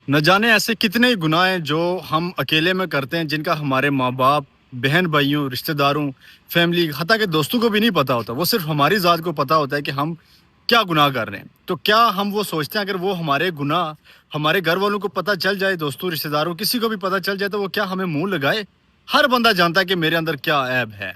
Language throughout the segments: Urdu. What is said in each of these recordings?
نہ جانے ایسے کتنے ہی گناہ ہیں جو ہم اکیلے میں کرتے ہیں، جن کا ہمارے ماں باپ، بہن بھائیوں، رشتہ داروں، فیملی، حتیٰ کہ دوستوں کو بھی نہیں پتہ ہوتا۔ وہ صرف ہماری ذات کو پتہ ہوتا ہے کہ ہم کیا گناہ کر رہے ہیں۔ تو کیا ہم وہ سوچتے ہیں اگر وہ ہمارے گناہ ہمارے گھر والوں کو پتہ چل جائے، دوستوں، رشتہ داروں، کسی کو بھی پتہ چل جائے، تو وہ کیا ہمیں منہ لگائے؟ ہر بندہ جانتا ہے کہ میرے اندر کیا عیب ہے،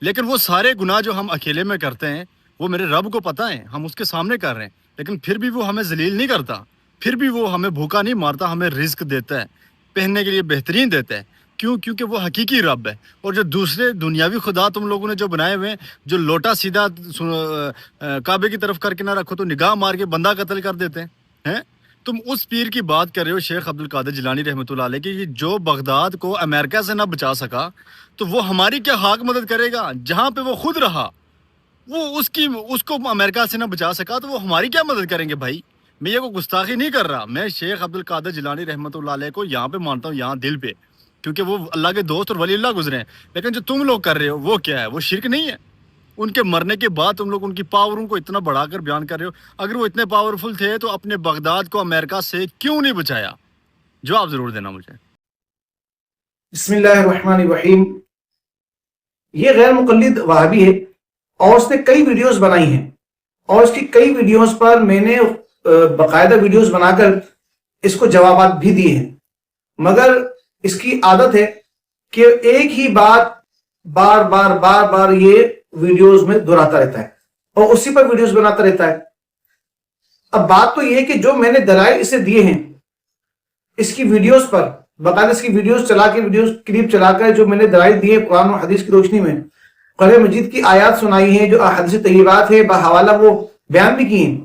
لیکن وہ سارے گناہ جو ہم اکیلے میں کرتے ہیں وہ میرے رب کو پتہ ہے، ہم اس کے سامنے کر رہے ہیں، لیکن پھر بھی وہ ہمیں ذلیل نہیں کرتا، پھر بھی وہ ہمیں بھوکا نہیں مارتا، ہمیں رزق دیتا ہے، پہننے کے لیے بہترین دیتا ہے۔ کیوں؟ کیونکہ وہ حقیقی رب ہے۔ اور جو دوسرے دنیاوی خدا تم لوگوں نے جو بنائے ہوئے ہیں، جو لوٹا سیدھا کعبے کی طرف کر کے نہ رکھو تو نگاہ مار کے بندہ قتل کر دیتے ہیں۔ تم اس پیر کی بات کر رہے ہو، شیخ عبد القادر جیلانی رحمۃ اللہ علیہ کی، جو بغداد کو امریکہ سے نہ بچا سکا تو وہ ہماری کیا حق مدد کرے گا؟ جہاں پہ وہ خود رہا، وہ اس کو امریکہ سے نہ بچا سکا تو وہ ہماری کیا مدد کریں گے بھائی؟ میں یہ کوئی گستاخی نہیں کر رہا، میں شیخ عبد القادر جیلانی رحمۃ اللہ علیہ کو یہاں پہ مانتا ہوں، یہاں دل پہ، کیونکہ وہ اللہ کے دوست اور ولی اللہ گزرے ہیں۔ لیکن جو تم لوگ کر رہے ہو وہ کیا ہے؟ وہ شرک نہیں ہے؟ ان کے مرنے کے بعد تم لوگ ان کی پاوروں کو اتنا بڑھا کر بیان کر رہے ہو۔ اگر وہ اتنے پاورفل تھے تو اپنے بغداد کو امریکہ سے کیوں نہیں بچایا؟ جواب ضرور دینا مجھے۔ بسم اللہ الرحمن الرحیم۔ یہ غیر مقلد وہابی ہے اور اس نے کئی ویڈیوز بنائی ہیں، اور اس کی کئی ویڈیوز پر میں نے باقاعدہ ویڈیوز بنا کر اس کو جوابات بھی دیے ہیں، مگر اس کی عادت ہے کہ ایک ہی بات بار بار بار بار یہ ویڈیوز میں دہراتا رہتا ہے اور اسی پر ویڈیوز بناتا رہتا ہے۔ اب بات تو یہ ہے کہ جو میں نے دلائل اسے دیے ہیں اس کی ویڈیوز پر، باقاعدہ اس کی ویڈیوز چلا کے، ویڈیوز کلپ چلا کر جو میں نے دلائل دیے قرآن و حدیث کی روشنی میں، قرآن مجید کی آیات سنائی ہیں، جو احادیث طیبات ہے بحوالہ وہ بیان بھی کی ہیں،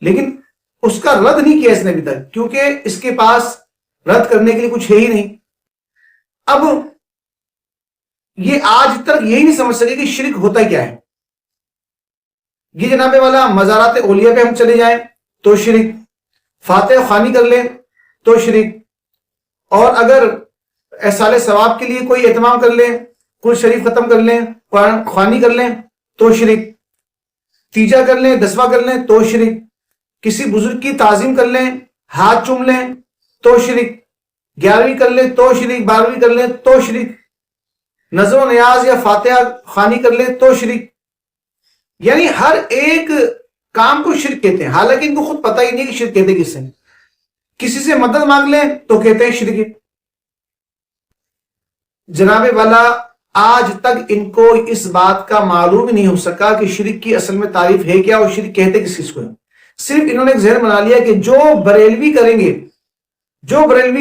لیکن اس کا رد نہیں کیا اس نے ابھی تک، کیونکہ اس کے پاس رد کرنے کے لیے کچھ ہے ہی نہیں۔ اب یہ آج تک یہی نہیں سمجھ سکے کہ شرک ہوتا کیا ہے۔ یہ جناب والا مزارات اولیاء پہ ہم چلے جائیں تو شرک، فاتح خوانی کر لیں تو شرک، اور اگر احصال ثواب کے لیے کوئی اہتمام کر لیں، کوئی شریف ختم کر لیں، قرآن خوانی کر لیں تو شرک، تیجا کر لیں، دسواں کر لیں تو شرک، کسی بزرگ کی تعظیم کر لیں، ہاتھ چوم لیں تو شرک، 11ویں کر لیں تو شرک، 12ویں کر لیں تو شرک، نظر و نیاز یا فاتحہ خوانی کر لیں تو شرک۔ یعنی ہر ایک کام کو شرک کہتے ہیں، حالانکہ ان کو خود پتہ ہی نہیں کہ شرک کہتے کس سے۔ کسی سے مدد مانگ لیں تو کہتے ہیں شرک۔ جناب والا آج تک ان کو اس بات کا معلوم ہی نہیں ہو سکا کہ شرک کی اصل میں تعریف ہے کیا اور شرک کہتے کس چیز کو ہے۔ صرف انہوں نے ایک ذہن بنا لیا کہ جو بریلوی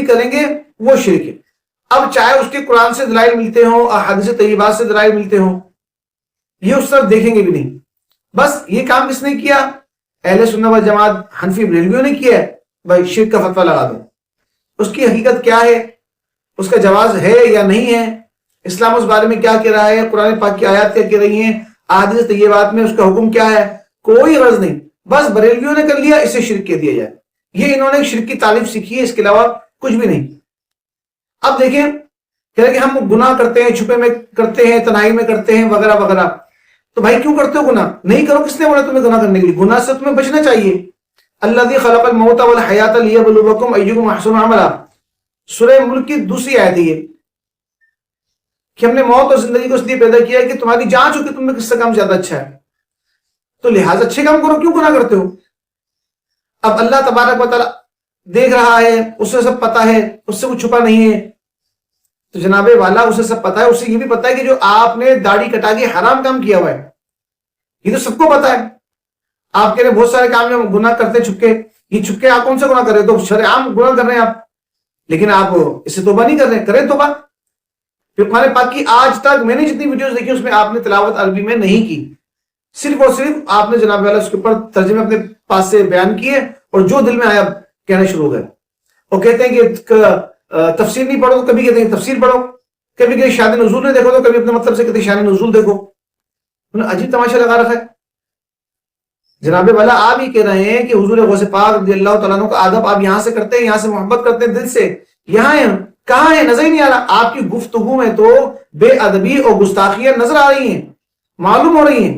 کریں گے وہ شرک ہے۔ اب چاہے اس کے قرآن سے دلائل ملتے ہوں، احادیث طیبات سے دلائل ملتے ہوں، یہ اس طرف دیکھیں گے بھی نہیں۔ بس یہ کام کس نے کیا؟ اہل سنت والجماعت حنفی بریلویوں نے کیا ہے، بھائی شرک کا فتویٰ لگا دو۔ اس کی حقیقت کیا ہے، اس کا جواز ہے یا نہیں ہے، اسلام اس بارے میں کیا کہہ رہا ہے، قرآن پاک کی آیات کیا کہہ رہی ہیں، احادیث طیبات میں اس کا حکم کیا ہے، کوئی غرض نہیں۔ بس بریلویوں نے کر لیا، اسے شرک کہہ دیا جائے۔ یہ انہوں نے شرک کی تعریف سیکھی ہے، اس کے علاوہ کچھ بھی نہیں۔ اب دیکھیں کہہ رہے کہ ہم گناہ کرتے ہیں، چھپے میں کرتے ہیں، تنہائی میں کرتے ہیں، وغیرہ وغیرہ۔ تو بھائی کیوں کرتے ہو گناہ؟ نہیں کرو، کس نے بولا تمہیں گناہ کرنے کے لیے؟ گناہ سے تمہیں بچنا چاہیے۔ الذی خلق الموت والحیات لیبلوکم ایکم احسن عملا، سورہ ملک کی دوسری آیت ہے یہ، کہ ہم نے موت اور زندگی کو اس لیے پیدا کیا ہے کہ تمہاری جانچ ہو کہ تم میں کس کا کام زیادہ اچھا ہے، تو لہٰذا اچھے کام کرو، کیوں گناہ کرتے ہو؟ اب اللہ تبارک و تعالیٰ دیکھ رہا ہے، اسے سب پتا ہے، اس سے کچھ چھپا نہیں ہے۔ تو جناب والا اسے سب پتا ہے، اسے یہ بھی پتا ہے کہ جو آپ نے داڑھی کٹا کے حرام کام کیا ہوا ہے، یہ تو سب کو پتا ہے۔ آپ کہہ رہے بہت سارے کام میں گناہ کرتے چھپکے، یہ چھپکے آپ کون سے گناہ کر رہے؟ تو شرعام گناہ کر رہے ہیں آپ، لیکن آپ اس سے توبہ نہیں کر رہے، کریں توبہ۔ پھر قرآن پاک کی آج تک میں نے جتنی ویڈیوز دیکھی اس میں آپ نے تلاوت عربی میں نہیں کی، صرف اور صرف آپ نے جناب والا اس کے اوپر ترجمے اپنے پاس سے بیان کیے اور جو دل میں آیا کہنا شروع ہو گئے۔ اور کہتے ہیں کہ تفسیر نہیں پڑھو، تو کبھی کہتے ہیں تفسیر پڑھو، کبھی کہتے شان نزول نہیں دیکھو، تو کبھی اپنے مطلب سے کہتے شان نزول دیکھو۔ انہوں نے عجیب تماشا لگا رکھا ہے۔ جناب والا آپ ہی کہہ رہے ہیں کہ حضور غوث پاک رضی اللہ تعالیٰ عنہ کا ادب آپ یہاں سے کرتے ہیں، یہاں سے محبت کرتے ہیں دل سے، یہاں ہیں، کہاں ہے؟ نظر ہی نہیں آ رہا۔ آپ کی گفتگو میں تو بے ادبی اور گستاخیاں نظر آ رہی ہیں، معلوم ہو رہی ہیں۔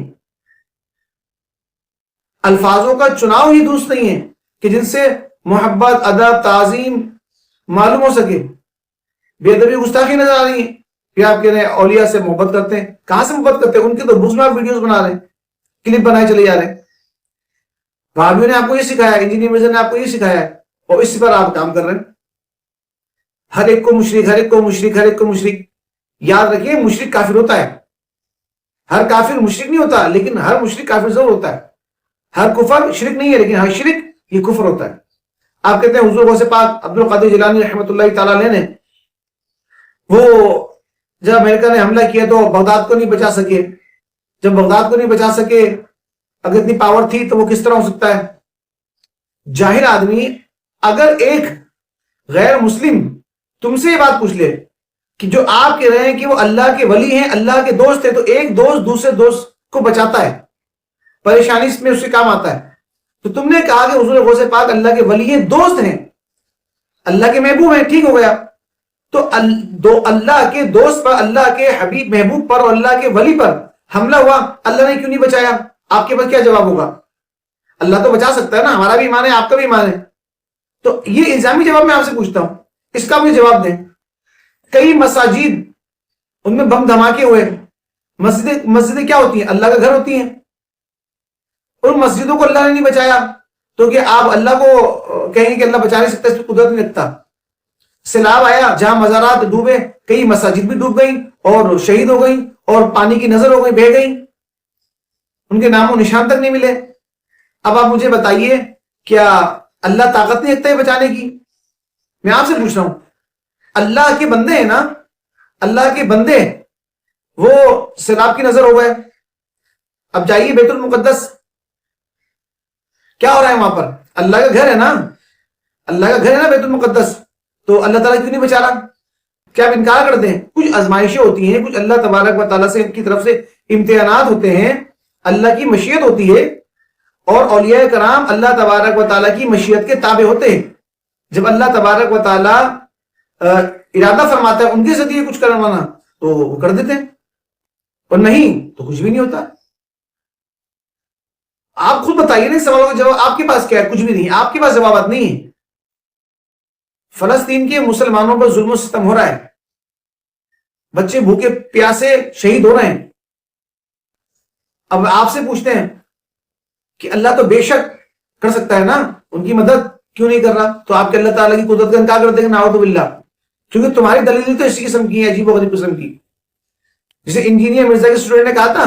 الفاظوں کا چناؤ ہی درست نہیں ہے کہ جن سے محبت، ادب، تعظیم معلوم ہو سکے. بے ادبی گستاخی نظر آ رہی ہے. پھر آپ کہہ رہے ہیں اولیاء سے محبت کرتے ہیں. کہاں سے محبت کرتے ہیں؟ ان کے تو بزم آپ ویڈیوز بنا رہے ہیں، کلپ بنائے چلے جا رہے ہیں. بھابھیوں نے آپ کو یہ سکھایا ہے، انجینئر مرزا نے آپ کو یہ سکھایا ہے، اور اس پر آپ کام کر رہے ہیں. ہر ایک کو مشرک، ہر ایک کو مشرک، ہر ایک کو مشرک. یاد رکھیے مشرک کافر ہوتا ہے. ہر کافر مشرک نہیں ہوتا، لیکن ہر مشرک کافر ضرور ہوتا ہے. ہر کفر شرک نہیں ہے، لیکن ہر شرک یہ کفر ہوتا ہے. آپ کہتے ہیں حضور غوث پاک عبد القادر جیلانی رحمۃ اللہ تعالی علیہ نے وہ جب امریکہ نے حملہ کیا تو بغداد کو نہیں بچا سکے. جب بغداد کو نہیں بچا سکے، اگر اتنی پاور تھی تو وہ کس طرح ہو سکتا ہے؟ جاہل آدمی اگر ایک غیر مسلم تم سے یہ بات پوچھ لے کہ جو آپ کہہ رہے ہیں کہ وہ اللہ کے ولی ہیں، اللہ کے دوست ہیں، تو ایک دوست دوسرے دوست کو بچاتا ہے، پریشانی اس میں اس کے کام آتا ہے. تو تم نے کہا کہ حضور غوث پاک اللہ کے ولی ہیں، دوست ہیں، اللہ کے محبوب ہیں، ٹھیک ہو گیا. تو اللہ کے دوست پر، اللہ کے حبیب محبوب پر اور اللہ کے ولی پر حملہ ہوا، اللہ نے کیوں نہیں بچایا؟ آپ کے پاس کیا جواب ہوگا؟ اللہ تو بچا سکتا ہے نا، ہمارا بھی ایمان ہے، آپ کا بھی ایمان ہے. تو یہ الزامی جواب میں آپ سے پوچھتا ہوں، اس کا مجھے جواب دیں. کئی مساجد ان میں بم دھماکے ہوئے. مسجدیں کیا ہوتی ہیں؟ اللہ کا گھر ہوتی ہیں. ان مسجدوں کو اللہ نے نہیں بچایا تو کہ آپ اللہ کو کہیں کہ اللہ بچا نہیں سکتا، اس کو قدرت نہیں رکھتا. سیلاب آیا، جہاں مزارات ڈوبے، کئی مساجد بھی ڈوب گئیں اور شہید ہو گئیں اور پانی کی نظر ہو گئی، بہہ گئیں، ان کے نام و نشان تک نہیں ملے. اب آپ مجھے بتائیے کیا اللہ طاقت نہیں رکھتا ہے بچانے کی؟ میں آپ سے پوچھ رہا ہوں. اللہ کے بندے ہیں نا، اللہ کے بندے، وہ سیلاب کی نظر ہو گئے. اب جائیے بیت المقدس، کیا ہو رہا ہے وہاں پر؟ اللہ کا گھر ہے نا، اللہ کا گھر ہے نا بیت المقدس، تو اللہ تعالیٰ کیوں نہیں بچا رہا؟ کیا آپ انکار کرتے ہیں؟ کچھ آزمائشیں ہوتی ہیں، کچھ اللہ تبارک و تعالیٰ سے کی طرف سے امتحانات ہوتے ہیں، اللہ کی مشیت ہوتی ہے، اور اولیاء کرام اللہ تبارک و تعالیٰ کی مشیت کے تابع ہوتے ہیں. جب اللہ تبارک و تعالیٰ ارادہ فرماتا ہے ان کے ذریعے کچھ کروانا تو وہ کر دیتے ہیں، اور نہیں تو کچھ بھی نہیں ہوتا. آپ خود بتائیے نا سوالوں کا جواب آپ کے پاس کیا ہے؟ کچھ بھی نہیں، آپ کے پاس جوابات نہیں ہیں. فلسطین کے مسلمانوں پر ظلم و ستم ہو رہا ہے، بچے بھوکے پیاسے شہید ہو رہے ہیں. اب آپ سے پوچھتے ہیں کہ اللہ تو بے شک کر سکتا ہے نا، ان کی مدد کیوں نہیں کر رہا؟ تو آپ کے اللہ تعالیٰ کی قدرت کا انکار کرتے ہیں، نعوذ باللہ. کیونکہ تمہاری دلیل تو اسی قسم کی ہے، عجیب و غریب قسم کی. جسے انجینئر مرزا کے اسٹوڈنٹ نے کہا تھا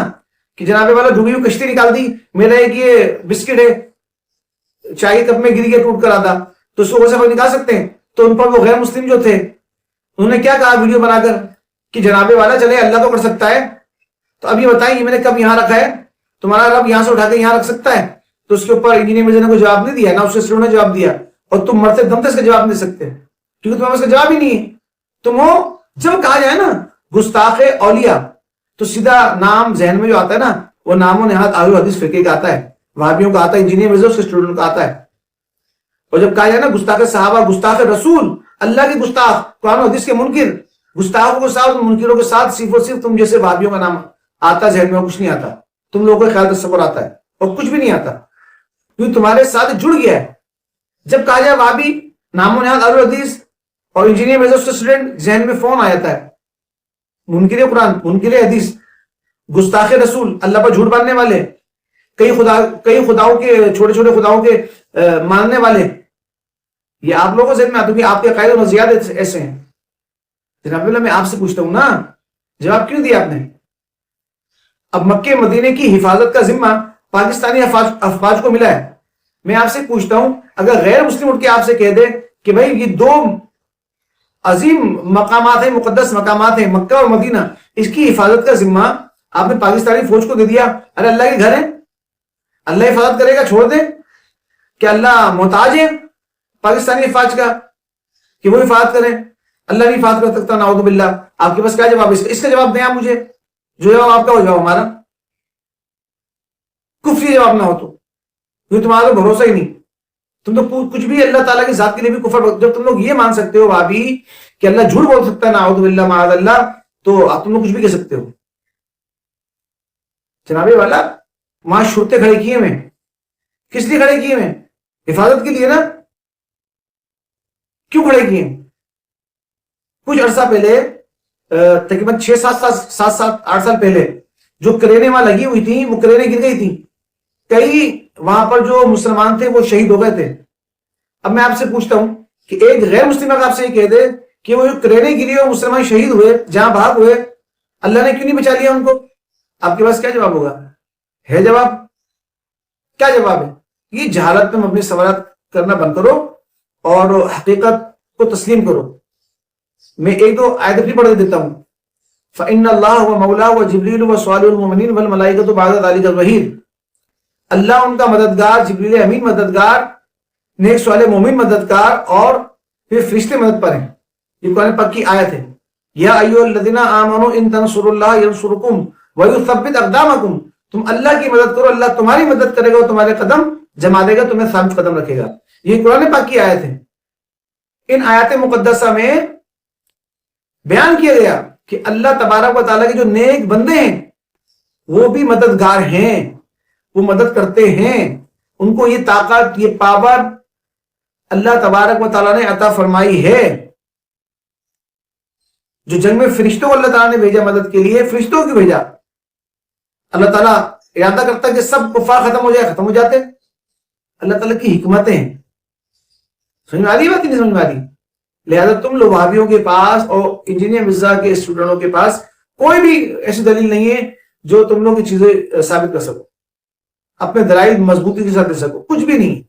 کہ جناب والا ڈوبی ہوئی کشتی نکال دی، میرا ایک یہ بسکٹ ہے چائے کپ میں گر گیا، ٹوٹ کر آتا، تو اس کو ویسے نکال سکتے ہیں. تو ان پر وہ غیر مسلم جو تھے انہوں نے کیا کہا ویڈیو بنا کر کہ جناب والا چلے اللہ تو کر سکتا ہے، تو اب یہ بتائیں یہ میں نے کب یہاں رکھا ہے؟ تمہارا رب یہاں سے اٹھا کے یہاں رکھ سکتا ہے؟ تو اس کے اوپر انجینئر مرزا نے کوئی جواب نہیں دیا، نہ اس کے اسٹوڈنٹ نے جواب دیا، اور تم مرتے دم تک اس کا جواب نہیں دے سکتے کیونکہ تمہارے پاس کا جواب ہی نہیں ہے. تم ہو جب کہا جائے نا گستاخ اولیاء تو سیدھا نام ذہن میں جو آتا ہے نا وہ نام و نہاد اہل حدیث فرقے کا آتا ہے، وہابیوں کا آتا ہے، انجینئر مرزا اس کے اسٹوڈنٹ کا آتا ہے. اور جب کہا جائے نا گستاخ صحابہ، گستاخ رسول، اللہ کے گستاخ، قرآن و حدیث کے منکر، گستاخوں کے ساتھ منکروں کے ساتھ صرف اور صرف تم جیسے وہابیوں کا نام آتا ذہن میں، کچھ نہیں آتا. تم لوگوں کو خیال تصور آتا ہے اور کچھ بھی نہیں آتا کیونکہ تمہارے ساتھ جڑ گیا ہے. جب کہا جائے وہابی، نام و نہاد اہل حدیث اور انجینئر مرزا اس کا اسٹوڈنٹ، ذہن میں فون آ جاتا ہے. منکر قرآن، منکر حدیث، گستاخ رسول، اللہ پر جھوٹ باندھنے والے، کئی خداؤں کے، چھوٹے چھوٹے خداؤں کے ماننے والے، یہ آپ لوگوں کو ذہن میں آتا ہے کہ آپ کے عقائد و نظریات ایسے ہیں. جناب اللہ میں آپ سے پوچھتا ہوں نا، جواب کیوں دیا آپ نے؟ اب مکے مدینے کی حفاظت کا ذمہ پاکستانی افواج کو ملا ہے. میں آپ سے پوچھتا ہوں اگر غیر مسلم اٹھ کے آپ سے کہہ دے کہ بھائی یہ دو عظیم مقامات ہیں، مقدس مقامات ہیں، مکہ اور مدینہ، اس کی حفاظت کا ذمہ آپ نے پاکستانی فوج کو دے دیا، ارے اللہ کے گھر ہے، اللہ حفاظت کرے گا، چھوڑ دیں؟ کہ اللہ محتاج ہے پاکستانی افواج کا کہ وہ حفاظت کریں؟ اللہ نہیں حفاظت کر سکتا، نعوذ باللہ. آپ کے پاس کیا جواب ہے؟ اس کا جواب دیں آپ مجھے، جو جواب آپ کا ہو جواب ہمارا، کفری جواب نہ ہو تو، کیونکہ تمہارا تو بھروسہ ہی نہیں. تم تو کچھ بھی اللہ تعالیٰ کی ذات کے لیے بھی کفر. جب تم لوگ یہ مان سکتے ہو بھابھی کہ اللہ جھوٹ بول سکتا ہے، نعوذ باللہ معاذ اللہ، تو آپ تم لوگ کچھ بھی کہہ سکتے ہو. جناب والا وہاں شرطیں کھڑے کیے میں، کس لیے کھڑے کیے میں؟ حفاظت کے لیے نا. کیوں کھڑے کیے؟ کچھ عرصہ پہلے تقریباً 8 سال پہلے جو کرینے وہاں لگی ہوئی تھی وہ کرینے گر گئی تھی، کئی وہاں پر جو مسلمان تھے وہ شہید ہو گئے تھے۔ اب میں آپ سے پوچھتا ہوں کہ ایک غیر مسلم اگر آپ سے یہ کہہ دے کہ وہ جو کرینے گری اور مسلمان شہید ہوئے، جہاں بھاگ ہوئے، اللہ نے کیوں نہیں بچا لیا ان کو؟ آپ کے پاس کیا جواب ہوگا؟ ہے جواب؟ کیا جواب ہے؟ یہ جہالت میں مبنی سوالات کرنا بند کرو اور حقیقت کو تسلیم کرو۔ میں ایک دو آیت بھی پڑھ دیتا ہوں۔ فَإِنَّ اللَّهَ وَمَوْلَاهُ وَجِبْرِيلُ وَصَالِحُ الْمُؤْمِنِينَ وَالْمَلَائِكَةُ بَعْدَ ذَلِكَ ظَهِيرٌ، اللہ ان کا مددگار، جبریل امین مددگار، نیک صالح مومن مددگار، اور پھر فرشتے مدد پر ہیں۔ یہ قرآن پاک کی آیت ہے۔ یا ایھا الذین آمنوا ان تنصروا اللہ ینصرکم ویثبت اقدامکم، تم اللہ کی مدد کرو، اللہ تمہاری مدد کرے گا اور تمہارے قدم جما دے گا، تمہیں ثابت قدم رکھے گا۔ یہ قرآن پاک کی آیت ہے۔ ان آیات مقدسہ میں بیان کیا گیا کہ اللہ تبارک و تعالیٰ کے جو نیک بندے ہیں وہ بھی مددگار ہیں، وہ مدد کرتے ہیں، ان کو یہ طاقت، یہ پاور اللہ تبارک و تعالیٰ نے عطا فرمائی ہے۔ جو جنگ میں فرشتوں کو اللہ تعالیٰ نے بھیجا مدد کے لیے، فرشتوں کی بھیجا، اللہ تعالیٰ ارادہ کرتا کہ سب کفار ختم ہو جائے، ختم ہو جاتے۔ اللہ تعالیٰ کی حکمتیں ہیں۔ سمجھ میں آ رہی بات نہیں سمجھ میں آ رہی؟ لہذا تم لوگ وہابیوں کے پاس اور انجینئر مرزا کے اسٹوڈنٹوں کے پاس کوئی بھی ایسی دلیل نہیں ہے جو تم لوگ کی چیزیں ثابت کر سکو، اپنے دلائل مضبوطی کے ساتھ دے سکو، کچھ بھی نہیں۔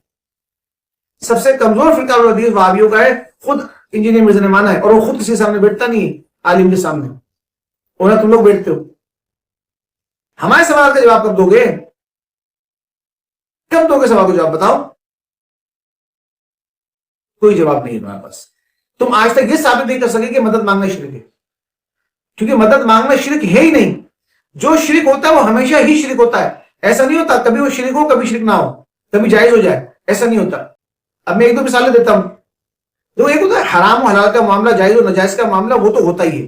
سب سے کمزور فرقہ الحدیث وہابیوں کا ہے، خود انجینئر مرزا نے مانا ہے، اور وہ خود کسی کے سامنے بیٹھتا نہیں ہے، عالم کے سامنے، اور نہ تم لوگ بیٹھتے ہو۔ ہمارے سوال کا جواب کب دو گے؟ کب دو گے سوال کا جواب؟ بتاؤ۔ کوئی جواب نہیں ہے تمہارے پاس۔ تم آج تک یہ ثابت نہیں کر سکے کہ مدد مانگنا شرک ہے، کیونکہ مدد مانگنا شرک ہے ہی نہیں۔ جو شرک ہوتا ہے وہ ہمیشہ ہی شرک ہوتا ہے، ایسا نہیں ہوتا کبھی وہ شرک ہو کبھی شرک نہ ہو، کبھی جائز ہو جائے، ایسا نہیں ہوتا۔ اب میں ایک دو مثالیں دیتا ہوں۔ جو ایک ہوتا ہے حرام و حلال کا معاملہ، جائز و ناجائز کا معاملہ، وہ تو ہوتا ہی ہے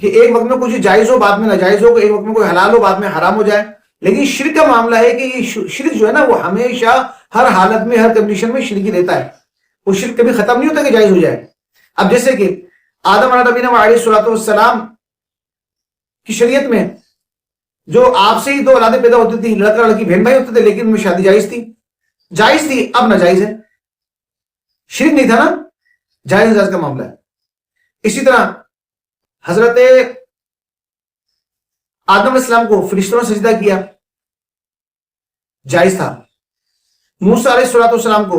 کہ ایک وقت میں کچھ جائز ہو بعد میں ناجائز ہو، ایک وقت میں کوئی حلال ہو بعد میں حرام ہو جائے۔ لیکن شرک کا معاملہ ہے کہ یہ شرک جو ہے نا وہ ہمیشہ ہر حالت میں ہر کنڈیشن میں شرک ہی رہتا ہے، وہ شرک کبھی ختم نہیں ہوتا کہ جائز ہو جائے۔ اب جیسے کہ آدم علیہ نبینا علیہ الصلوۃ والسلام کی شریعت میں جو آپ سے ہی دو اولادیں پیدا ہوتی تھی، لڑکا لڑکی بہن بھائی ہوتے تھے، لیکن ان میں شادی جائز تھی، اب ناجائز ہے، شرک نہیں تھا نا، جائز ناجائز کا معاملہ ہے۔ اسی طرح حضرت آدم علیہ السلام کو فرشتوں نے سجدہ کیا، جائز تھا۔ موسیٰ علیہ الصلوۃ والسلام کو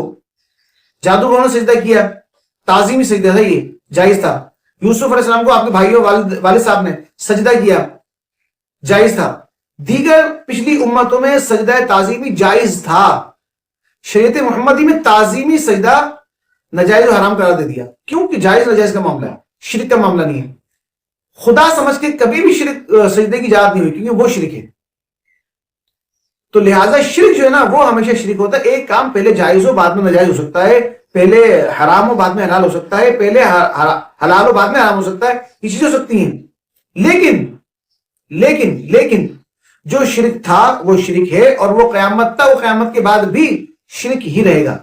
جادوگروں نے سجدہ کیا، تعظیمی سجدہ تھا، یہ جائز تھا۔ یوسف علیہ السلام کو آپ کے بھائیوں والد صاحب نے سجدہ کیا، جائز تھا۔ دیگر پچھلی امتوں میں سجدہ تعظیمی جائز تھا، شریعت محمدی میں تعظیمی سجدہ ناجائز و حرام قرار دے دیا۔ کیوں کہ جائز ناجائز کا معاملہ ہے، شرک کا معاملہ نہیں ہے۔ خدا سمجھ کے کبھی بھی شرک سجدے کی اجازت نہیں ہوئی، کیونکہ وہ شرک ہے۔ تو لہٰذا شرک جو ہے نا وہ ہمیشہ شرک ہوتا ہے۔ ایک کام پہلے جائز ہو بعد میں ناجائز ہو سکتا ہے، پہلے حرام ہو بعد میں حلال ہو سکتا ہے، پہلے حلال ہو بعد میں حرام ہو سکتا ہے، یہ چیزیں ہو سکتی ہیں۔ لیکن جو شرک تھا وہ شرک ہے، اور وہ قیامت تک، وہ قیامت کے بعد بھی شرک ہی رہے گا۔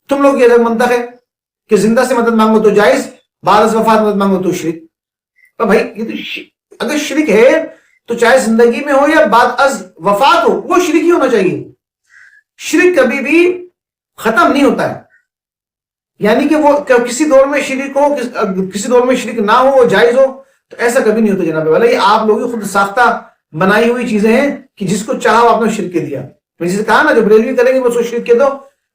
تم لوگ یہ منطق ہے کہ زندہ سے مدد مانگو تو جائز، بعد از وفات مدد مانگو تو شرک۔ تو بھائی یہ تو اگر شرک ہے تو چاہے زندگی میں ہو یا بعد از وفات ہو، وہ شرک ہی ہونا چاہیے۔ شرک کبھی بھی ختم نہیں ہوتا ہے، یعنی کہ وہ کسی دور میں شرک ہو، کسی دور میں شرک نہ ہو، وہ جائز ہو، تو ایسا کبھی نہیں ہوتا جناب والا۔ یہ آپ لوگوں خود ساختہ بنائی ہوئی چیزیں ہیں کہ جس کو چاہو آپ نے شرک کے دیا۔ میں جسے کہا نا جو بریلوی کریں گے وہ سو شرک کے دو،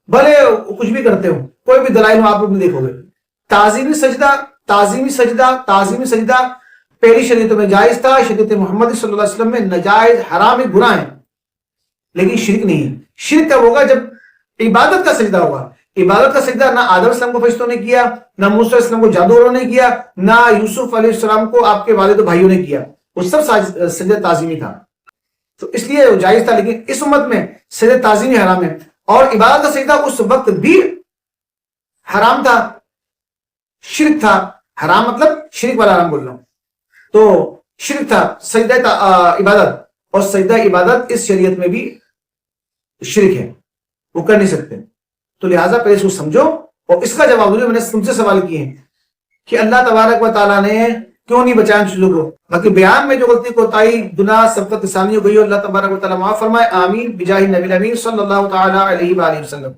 بھلے کچھ بھی کرتے ہو، کوئی بھی دلائل ہو آپ لوگ نہیں دیکھو گے۔ تعظیمی سجدہ پہلی شریعتوں میں جائز تھا، شریعت محمد صلی اللہ علیہ وسلم میں ناجائز، حرام، گناہ ہے، لیکن شرک نہیں ہے۔ شرک کب ہوگا؟ جب عبادت کا سجدہ ہوگا۔ عبادت کا سجدہ نہ آدم علیہ السلام کو فرشتوں نے کیا، نہ موسیٰ علیہ السلام کو جادوگروں نے کیا، نہ یوسف علیہ السلام کو آپ کے والد و بھائیوں نے کیا، وہ سب سجدہ تعظیمی تھا، تو اس لیے وہ جائز تھا۔ لیکن اس امت میں سجدہ تعظیمی حرام ہے، اور عبادت کا سجدہ اس وقت بھی حرام تھا، شرک تھا۔ حرام مطلب شرک والا حرام بول رہا ہوں، تو شرک تھا سجدہ عبادت، اور سجدہ عبادت اس شریعت میں بھی شرک ہے، وہ کر نہیں سکتے۔ تو لہٰذا پہلے اس کو سمجھو اور اس کا جواب میں نے تم سے سوال کیے ہیں کہ اللہ تبارک و تعالیٰ نے کیوں نہیں بچایا ان چیزوں کو. باقی بیان میں جو غلطی کوتاہی گناہ سبقت لسانی ہو گئی ہو اللہ تبارک و تعالیٰ معاف فرمائے. آمین بجاہ النبی الامین صلی اللہ تعالیٰ علیہ وآلہ وسلم.